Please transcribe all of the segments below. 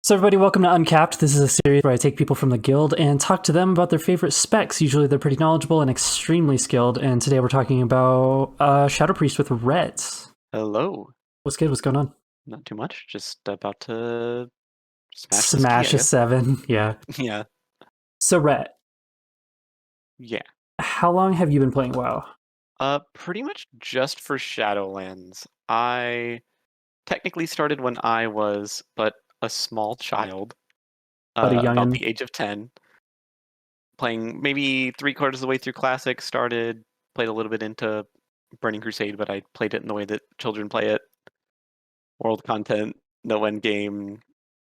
So everybody, welcome to Uncapped. This is a series where I take people from the guild and talk to them about their favorite specs. Usually they're pretty knowledgeable and extremely skilled, and today we're talking about Shadow Priest with Reds. Hello. What's good? What's going on? Not too much. Just about to smash this key, I Smash a guess. 7, yeah. Yeah. So Rhett, Yeah. how long have you been playing WoW? Pretty much just for Shadowlands. I technically started when I was but a small child, But a about youngin'? the age of 10, playing maybe 3/4 of the way through Classic, played a little bit into Burning Crusade, but I played it in the way that children play it. World content, no end game,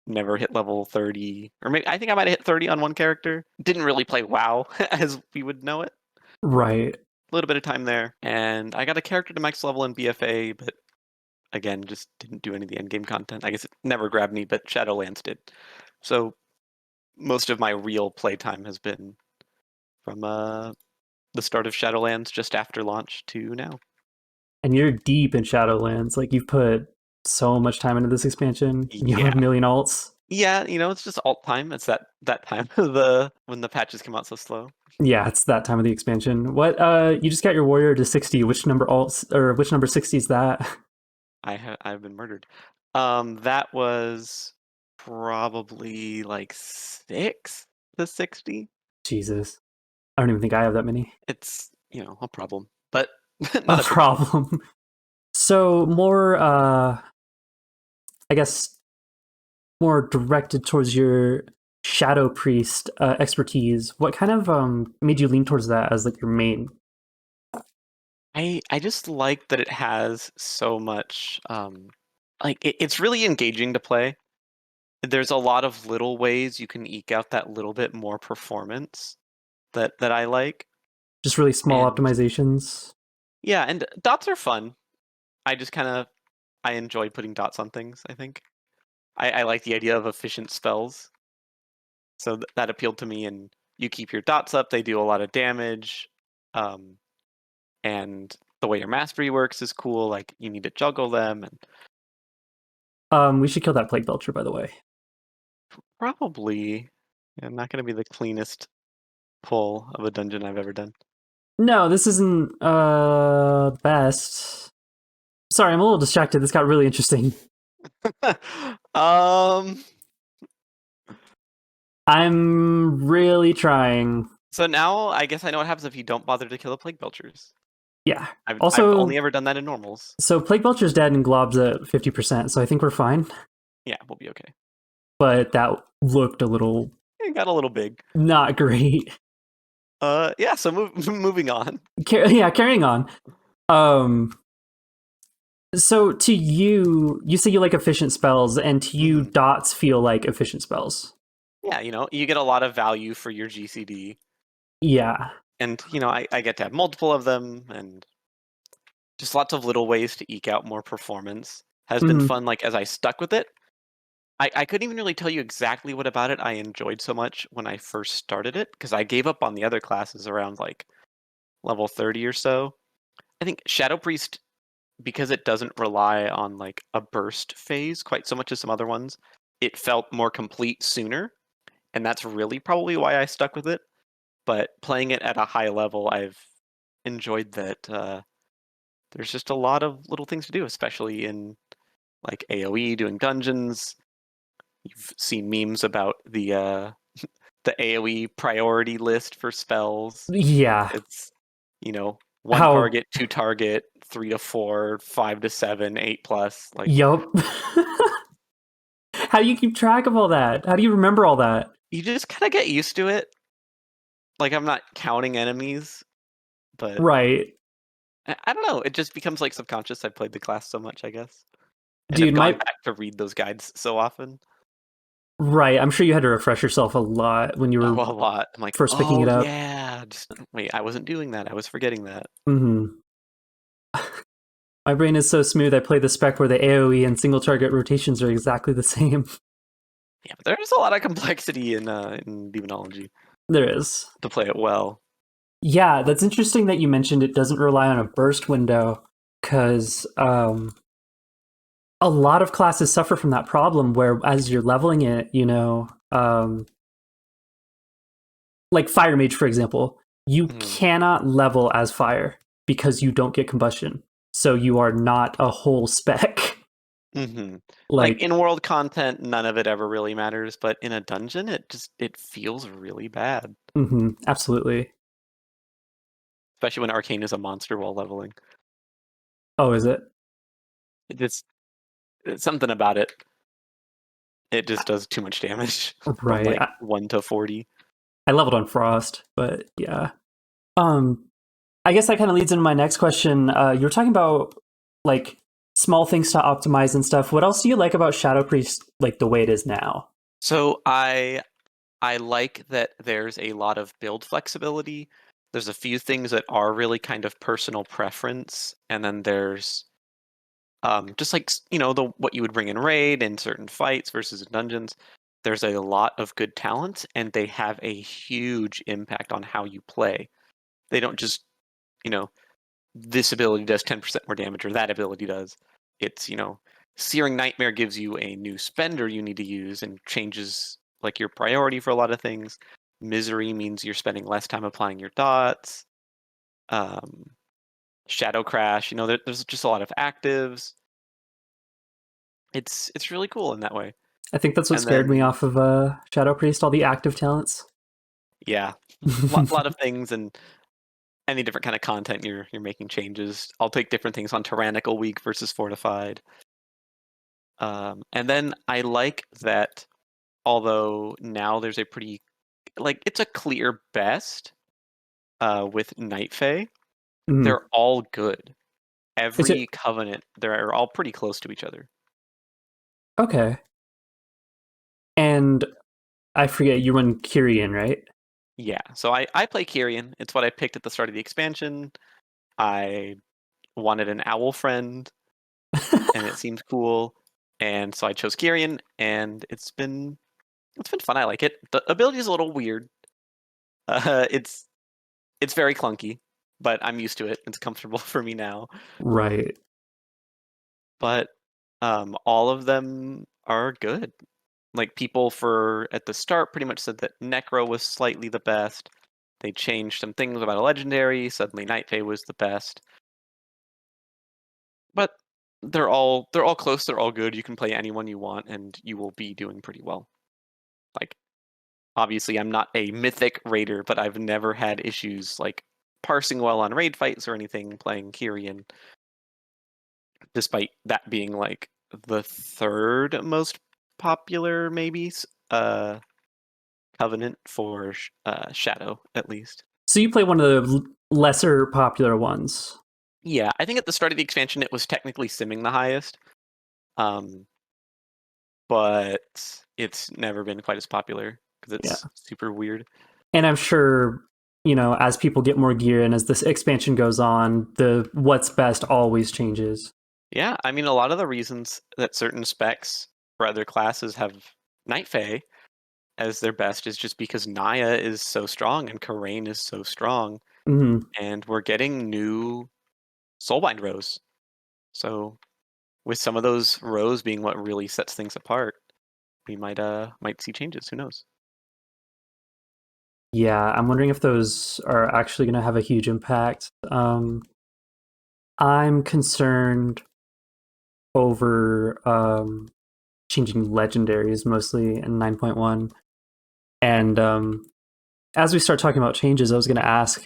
never hit level 30. Or maybe I think I might have hit 30 on one character. Didn't really play WoW as we would know it. Right. A little bit of time there. And I got a character to max level in BFA, but again, just didn't do any of the end game content. I guess it never grabbed me, but Shadowlands did. So most of my real playtime has been from the start of Shadowlands just after launch to now. And you're deep in Shadowlands. Like, you've put so much time into this expansion. You have Yeah. a million alts. Yeah, it's just alt time. It's that time of the when the patches come out so slow. Yeah, it's that time of the expansion. What, you just got your warrior to 60. Which number alts, or which number 60 is that? I've been murdered. That was probably like 6 to 60. Jesus. I don't even think I have that many. It's, a problem, but A not a big deal. problem. So more, I guess, more directed towards your Shadow Priest expertise. What kind of made you lean towards that as like your main? I just like that it has so much like it's really engaging to play. There's a lot of little ways you can eke out that little bit more performance that I like. Just really small And optimizations. yeah, and dots are fun. I just I enjoy putting dots on things, I think. I like the idea of efficient spells. So that appealed to me, and you keep your dots up, they do a lot of damage. And the way your mastery works is cool, like you need to juggle them, and We should kill that Plague Belcher, by the way. probably not going to be the cleanest pull of a dungeon I've ever done. No, this isn't best. Sorry, I'm a little distracted. This got really interesting. um. I'm really trying. So now I guess I know what happens if you don't bother to kill the plague belchers. Yeah. I've only ever done that in normals. So Plague Belcher's dead and Glob's at 50%, so I think we're fine. Yeah, we'll be okay. But that looked a little... It got a little big. Not great. Yeah, so moving on. Carrying on. So to you say you like efficient spells, and to you, dots feel like efficient spells. Yeah, you get a lot of value for your GCD. Yeah. And, I get to have multiple of them, and just lots of little ways to eke out more performance. Has been fun, like, as I stuck with it. I couldn't even really tell you exactly what about it I enjoyed so much when I first started it, because I gave up on the other classes around, like, level 30 or so. I think Shadow Priest, because it doesn't rely on, like, a burst phase quite so much as some other ones, it felt more complete sooner, and that's really probably why I stuck with it. But playing it at a high level, I've enjoyed that there's just a lot of little things to do, especially in like AoE, doing dungeons. You've seen memes about the the AoE priority list for spells. Yeah. It's, one target, 2 target, 3 to 4, 5 to 7, 8 plus. Like, yup. How do you keep track of all that? How do you remember all that? you just kind of get used to it. Like, I'm not counting enemies, but right. I don't know. It just becomes like subconscious. I've played the class so much, I guess. And Dude, have gone back to read those guides so often. Right, I'm sure you had to refresh yourself a lot when you were a lot. I'm like, first picking it up. Yeah. Wait, I wasn't doing that. I was forgetting that. My brain is so smooth, I play the spec where the AoE and single target rotations are exactly the same. Yeah, but there's a lot of complexity in demonology. There is. To play it well. Yeah, that's interesting that you mentioned it doesn't rely on a burst window, because a lot of classes suffer from that problem where as you're leveling it, like Fire Mage, for example, you Mhm. cannot level as Fire because you don't get combustion. So you are not a whole spec. Mm-hmm. Like Like, in world content, none of it ever really matters, but in a dungeon, it feels really bad, absolutely. especially when Arcane is a monster while leveling. Oh, is it? It just it's something about it. It just does too much damage from Right. like 1 to 40. I leveled on Frost, but yeah. Um, I guess that kind of leads into my next question. You're talking about like small things to optimize and stuff. What else do you like about Shadow Priest, like the way it is now? So I like that there's a lot of build flexibility. There's a few things that are really kind of personal preference, and then there's just like the what you would bring in raid in certain fights versus in dungeons. There's a lot of good talent, and they have a huge impact on how you play. They don't just you know this ability does 10% more damage or that ability does. It's Searing Nightmare gives you a new spender you need to use and changes like your priority for a lot of things. Misery means you're spending less time applying your dots. Um, Shadow Crash, there's just a lot of actives. It's really cool in that way. I think that's what And scared me then off of Shadow Priest, all the active talents. yeah, lot of things and any different kind of content you're making changes. I'll take different things on Tyrannical Week versus Fortified. And then I like that although now there's a pretty it's a clear best with Night Fae, Mm. they're all good. Is it Every covenant, they're all pretty close to each other. okay? And I forget you run Kyrian, right? Yeah, so I play Kyrian. It's what I picked at the start of the expansion. I wanted an owl friend, and it seemed cool, and so I chose Kyrian, and it's been fun. I like it. The ability is a little weird. It's very clunky, but I'm used to it. It's comfortable for me now. Right. But all of them are good. Like people for at the start pretty much said that Necro was slightly the best. They changed some things about a legendary. Suddenly Night Fae was the best. But they're all close. They're all good. You can play anyone you want, and you will be doing pretty well. Like obviously, I'm not a mythic raider, but I've never had issues like parsing well on raid fights or anything playing Kyrian, despite that being like the third most popular, maybe, covenant for Shadow, at least. So you play one of the lesser popular ones. Yeah, I think at the start of the expansion it was technically simming the highest, um, but it's never been quite as popular because Yeah. it's super weird. And I'm sure, as people get more gear and as this expansion goes on, the what's best always changes. Yeah, I mean, a lot of the reasons that certain specs for other classes have Night Fae as their best is just because Naya is so strong and Karain is so strong, Hmm. and we're getting new Soulbind rows. So with some of those rows being what really sets things apart, we might see changes. Who knows? Yeah, I'm wondering if those are actually going to have a huge impact. I'm concerned over changing legendaries mostly in 9.1. And as we start talking about changes, I was going to ask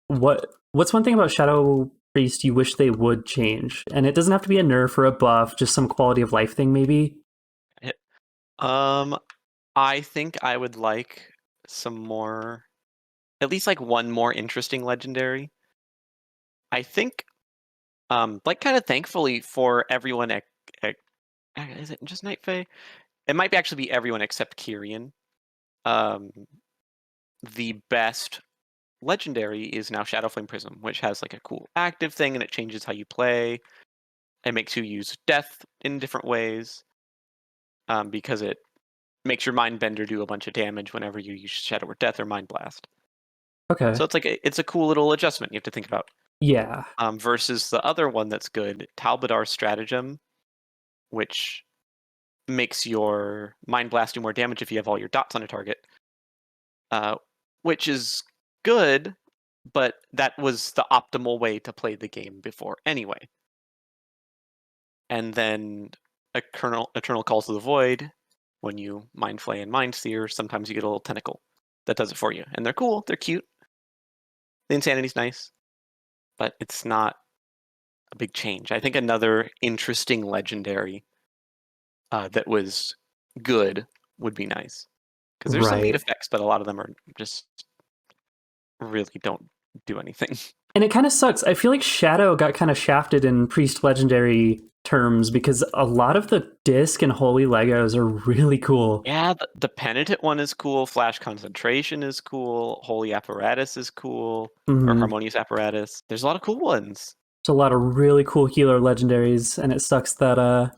what's one thing about Shadow Priest you wish they would change? And it doesn't have to be a nerf or a buff, just some quality of life thing, maybe. Eh, Um, I think I would like some more, at least like one more interesting legendary. I think, like kind of thankfully for everyone is it just Night Fae? It might be actually be everyone except Kyrian. Um, the best legendary is now Shadowflame Prism, which has like a cool active thing and it changes how you play. It makes you use death in different ways, because it makes your Mind Bender do a bunch of damage whenever you use Shadow or Death or Mind Blast. Okay. So it's like it's a cool little adjustment you have to think about. Yeah. Versus the other one that's good, Talbadar's Stratagem. which makes your Mind Blast do more damage if you have all your dots on a target, which is good, but that was the optimal way to play the game before anyway. And then Eternal Calls to the Void, when you Mind Flay and Mind Sear, sometimes you get a little tentacle that does it for you. And they're cool, they're cute. The Insanity's nice, but it's not a big change. I think another interesting legendary that was good would be nice. Because there's some neat Right. effects, but a lot of them are just really don't do anything. And it kind of sucks. I feel like Shadow got kind of shafted in Priest Legendary terms because a lot of the disc and holy Legos are really cool. Yeah, the Penitent one is cool. Flash Concentration is cool. Holy Apparatus is cool. Or Harmonious Apparatus. There's a lot of cool ones. There's a lot of really cool healer legendaries, and it sucks that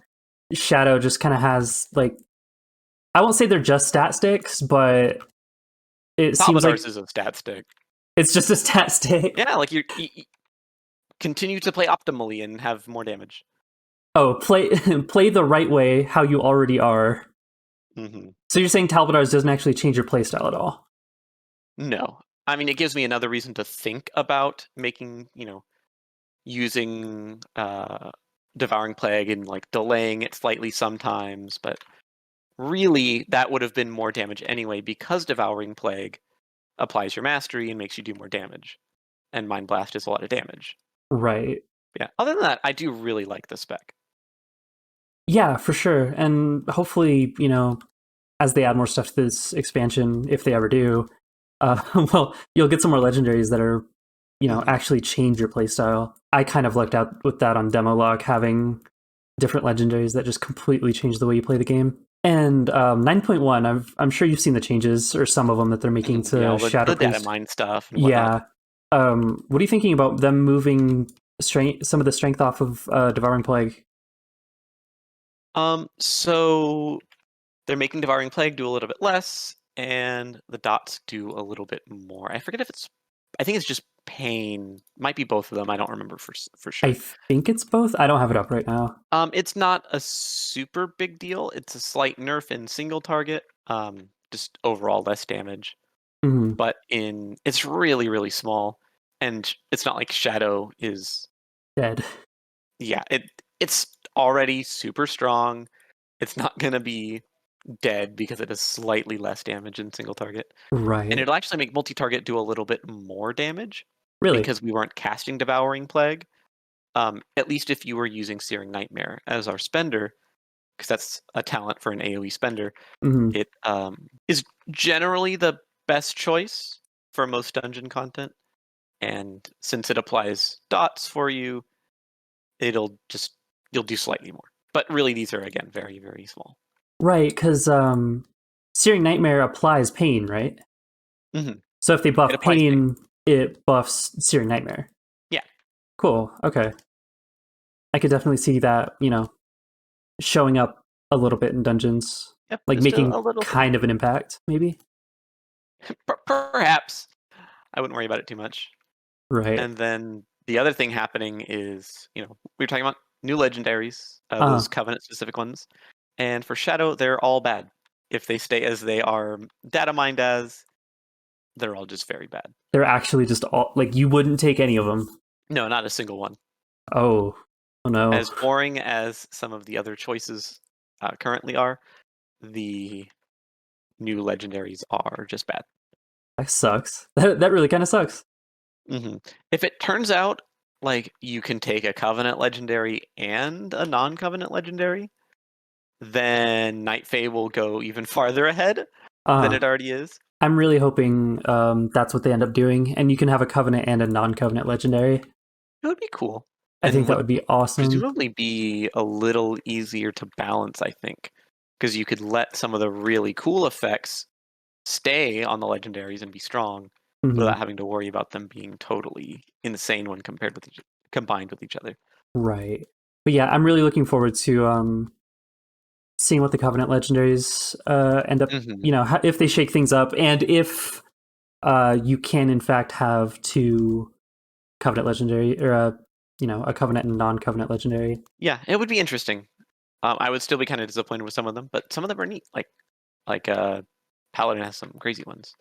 Shadow just kind of has, like, I won't say they're just stat sticks, but it seems like is a stat stick. it's just a stat stick. Yeah, like you continue to play optimally and have more damage. Oh, play the right way, how you already are. Mm-hmm. So you're saying Talbotars doesn't actually change your playstyle at all? No. I mean, it gives me another reason to think about making, using Devouring Plague and like delaying it slightly sometimes, but really that would have been more damage anyway because Devouring Plague applies your mastery and makes you do more damage. And Mind Blast is a lot of damage. Right. Yeah. Other than that, I do really like the spec. Yeah, for sure. And hopefully, as they add more stuff to this expansion, if they ever do, well, you'll get some more legendaries that are, actually change your playstyle. I kind of lucked out with that on demo log, having different legendaries that just completely change the way you play the game. And 9.1, I'm sure you've seen the changes, or some of them that they're making to Shadow the Priest. data mine stuff and whatnot. Yeah. What are you thinking about them moving some of the strength off of Devouring Plague? So they're making Devouring Plague do a little bit less, and the dots do a little bit more. I forget if I think it's just pain. Might be both of them. I don't remember for sure. I think it's both. I don't have it up right now. It's not a super big deal. It's a slight nerf in single target. Just overall less damage. Mm-hmm. But it's really, really small. And it's not like Shadow is Dead. Yeah, it's already super strong. It's not gonna be dead because it does slightly less damage in single target. Right. And it'll actually make multi-target do a little bit more damage. Really? Because we weren't casting Devouring Plague. At least if you were using Searing Nightmare as our spender, because that's a talent for an AoE spender, it is generally the best choice for most dungeon content. And since it applies dots for you, you'll do slightly more. But really, these are, again, very, very small. Right, because Searing Nightmare applies pain, right? Mm-hmm. So if they buff pain, it buffs Searing Nightmare. Yeah. Cool, okay. I could definitely see that, showing up a little bit in dungeons. Yep, like just making a little kind of an impact, maybe? Perhaps. I wouldn't worry about it too much. Right. And then the other thing happening is, we were talking about new legendaries, those Covenant-specific ones. And for Shadow, they're all bad. If they stay as they are data mined as, they're all just very bad. They're actually just all, like, you wouldn't take any of them. No, not a single one. Oh no. As boring as some of the other choices currently are, the new legendaries are just bad. That sucks. That really kind of sucks. Mm-hmm. If it turns out like you can take a Covenant legendary and a non-Covenant legendary, then Night Fae will go even farther ahead than it already is. I'm really hoping that's what they end up doing, and you can have a Covenant and a non-Covenant legendary. It would be cool. I think that would be awesome. Presumably be a little easier to balance, I think, because you could let some of the really cool effects stay on the legendaries and be strong without having to worry about them being totally insane when combined with each other. Right. But yeah, I'm really looking forward to seeing what the Covenant legendaries end up, if they shake things up, and if you can in fact have two Covenant legendary, or a Covenant and non-Covenant legendary. Yeah, it would be interesting. I would still be kind of disappointed with some of them, but some of them are neat. Like Paladin has some crazy ones.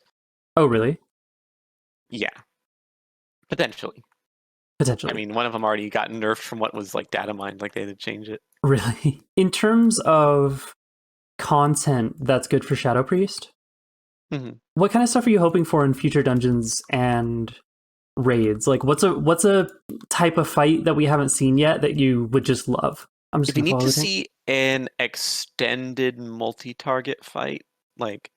Oh, really? Yeah, potentially. I Potentially. mean, one of them already got nerfed from what was like data mined, like they had to change it. Really? In terms of content that's good for Shadow Priest, Mhm. what kind of stuff are you hoping for in future dungeons and raids? Like, what's a type of fight that we haven't seen yet that you would just love? I'm just If you gonna need follow to the tank. see an extended multi-target fight, like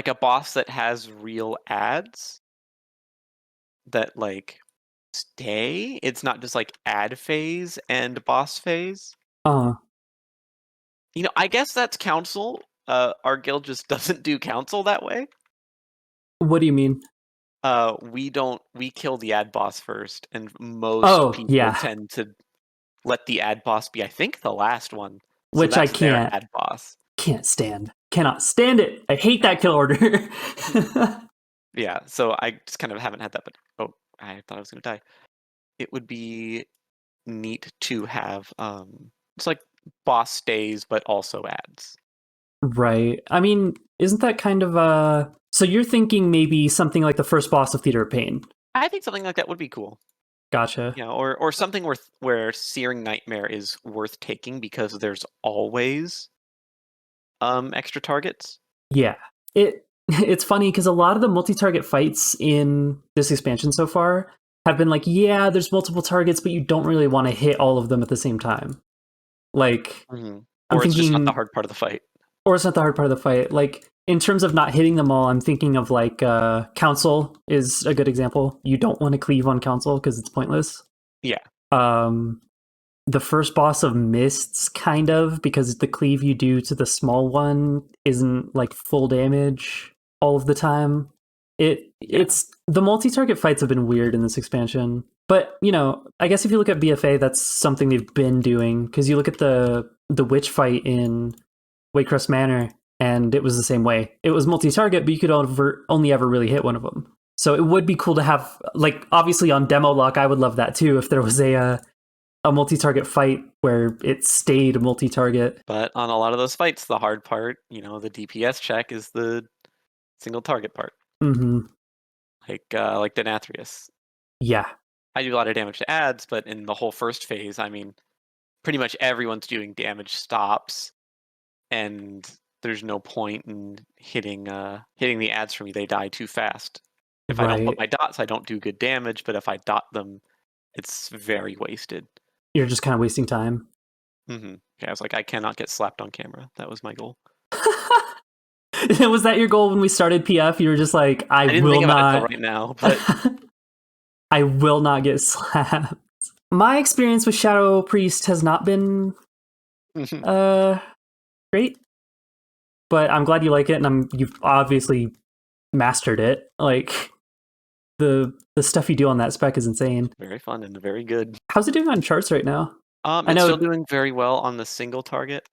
a boss that has real ads that like stay, it's not just like ad phase and boss phase. Uh, I guess that's council. Our guild just doesn't do council that way. what do you mean? We kill the ad boss first, and most Oh, people yeah, tend to let the ad boss be, I think, the last one. So which I that's their can't ad boss. can't stand. Cannot stand it. I hate that kill order. Yeah, so I just kind of haven't had that, but I thought I was gonna die. It would be neat to have it's like boss stays, but also ads. Right. I mean, isn't that kind of so you're thinking maybe something like the first boss of Theater of Pain. I think something like that would be cool. Gotcha. Or something where Searing Nightmare is worth taking because there's always extra targets. Yeah. It's funny because a lot of the multi-target fights in this expansion so far have been like, yeah, there's multiple targets, but you don't really want to hit all of them at the same time. Like, Hmm. I'm Or it's just not the thinking, hard part of the fight. or it's not the hard part of the fight. Like, in terms of not hitting them all, I'm thinking of like Council is a good example. You don't want to cleave on Council because it's pointless. Yeah. Um, the first boss of Mists, kind of, because the cleave you do to the small one isn't like full damage all of the time. Yeah. It's the multi-target fights have been weird in this expansion. But, I guess if you look at BFA, that's something they've been doing. Because you look at the witch fight in Waycrest Manor, and it was the same way. It was multi-target, but you could only ever really hit one of them. So it would be cool to have, like, obviously on demo lock, I would love that too, if there was a multi-target fight where it stayed multi-target. But on a lot of those fights, the hard part, the DPS check is the single target part. Mm-hmm. Like Denathrius. Yeah. I do a lot of damage to ads, but in the whole first phase, I mean, pretty much everyone's doing damage stops, and there's no point in hitting the ads for me. They die too fast. If I don't put Right. my dots, I don't do good damage, but if I dot them, it's very wasted. You're just kind of wasting time. Mm-hmm. Yeah, I was like, I cannot get slapped on camera. That was my goal. Was that your goal when we started PF? You were just like, I I didn't will think about it till not. right now, but I will not get slapped. My experience with Shadow Priest has not been uh great, but I'm glad you like it, and you've obviously mastered it. Like the stuff you do on that spec is insane. very fun and very good. How's it doing on charts right now? I It's still know. doing very well on the single target.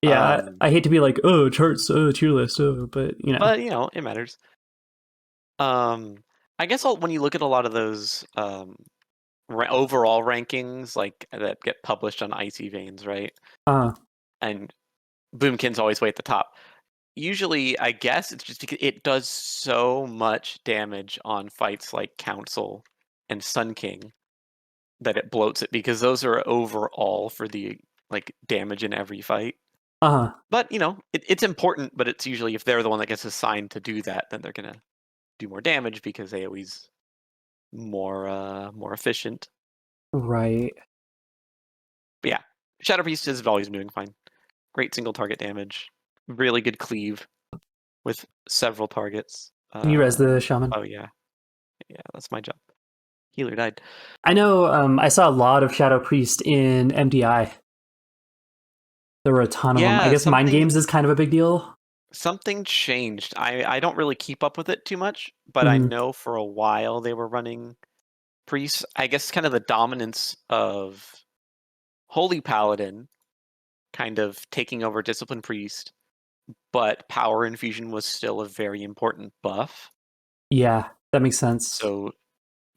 Yeah, Um, I hate to be like, oh, charts, tier list, but but it matters. I guess when you look at a lot of those overall rankings, like that get published on Icy Veins, right? uh, And Boomkin's always way at the top. Usually, I guess it's just because it does so much damage on fights like Council and Sun King that it bloats it, because those are overall for the like damage in every fight. uh, But it's important. But it's usually, if they're the one that gets assigned to do that, then they're gonna do more damage because they always more efficient. right. But yeah, Shadow Priest is always doing fine. Great single target damage, really good cleave with several targets. Can you res the shaman? Oh yeah, that's my job. Healer died. I know. I saw a lot of Shadow Priest in MDI. There were a ton of them. I Yeah, guess Mind Games is kind of a big deal. something changed. I don't really keep up with it too much, but I Mm, know for a while they were running priests. I guess kind of the dominance of Holy Paladin kind of taking over Discipline Priest, but Power Infusion was still a very important buff. yeah, that makes sense. So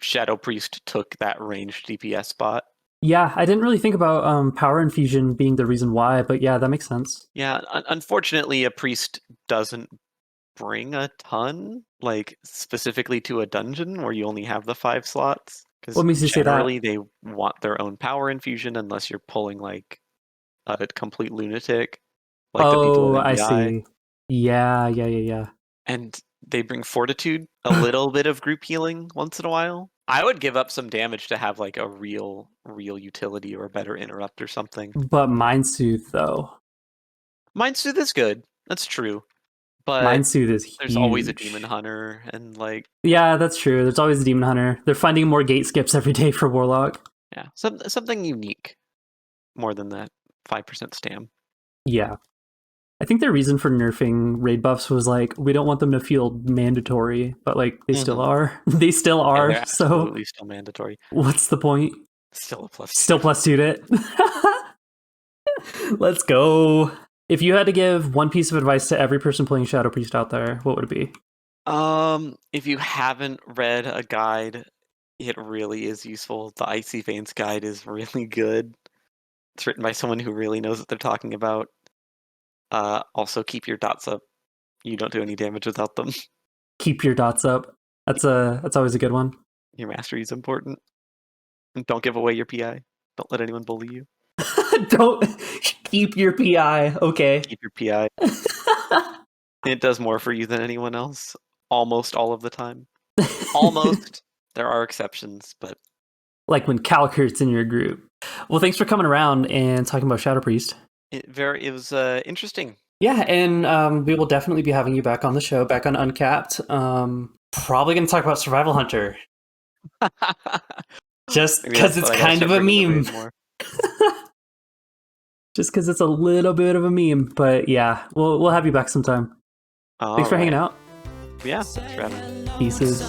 Shadow Priest took that ranged DPS spot. Yeah, I didn't really think about power infusion being the reason why, but yeah, that makes sense. Yeah, unfortunately, a priest doesn't bring a ton, like specifically to a dungeon where you only have the 5 slots. What Because makes you say that? generally they want their own power infusion unless you're pulling like a complete lunatic, like the people Oh, at I MBI. see. Yeah, yeah, yeah, yeah. And they bring fortitude, a little bit of group healing once in a while. I would give up some damage to have like a real utility or a better interrupt or something. But Mind Soothe, though. Mind Soothe is good. That's true. But Mind Soothe is there's always a demon huge. hunter and like Yeah, that's true. There's always a Demon Hunter. They're finding more gate skips every day for Warlock. yeah, something unique more than that 5% stam. Yeah. I think their reason for nerfing raid buffs was like, we don't want them to feel mandatory, but like they still are. They still Yeah, are. they're So absolutely still mandatory. what's the point? Still a plus Still 2. plus 2'd it. Let's go. If you had to give one piece of advice to every person playing Shadow Priest out there, what would it be? If you haven't read a guide, it really is useful. The Icy Veins guide is really good. It's written by someone who really knows what they're talking about. Also keep your dots up. You don't do any damage without them. Keep your dots up. That's always a good one. Your mastery is important. And don't give away your PI. Don't let anyone bully you. Don't keep your PI. Okay. Keep your PI. It does more for you than anyone else. Almost all of the time. Almost. There are exceptions, but like when Calkurt's in your group. Well, thanks for coming around and talking about Shadow Priest. it was interesting. Yeah, and we will definitely be having you back on the show, back on Uncapped. Probably going to talk about Survival Hunter, just Maybe because that's it's what I gotta kind of start a bringing the meme. raid more. Just because it's a little bit of a meme, but yeah, we'll have you back sometime. Thanks for hanging out. Yeah, thanks for having me. Pieces.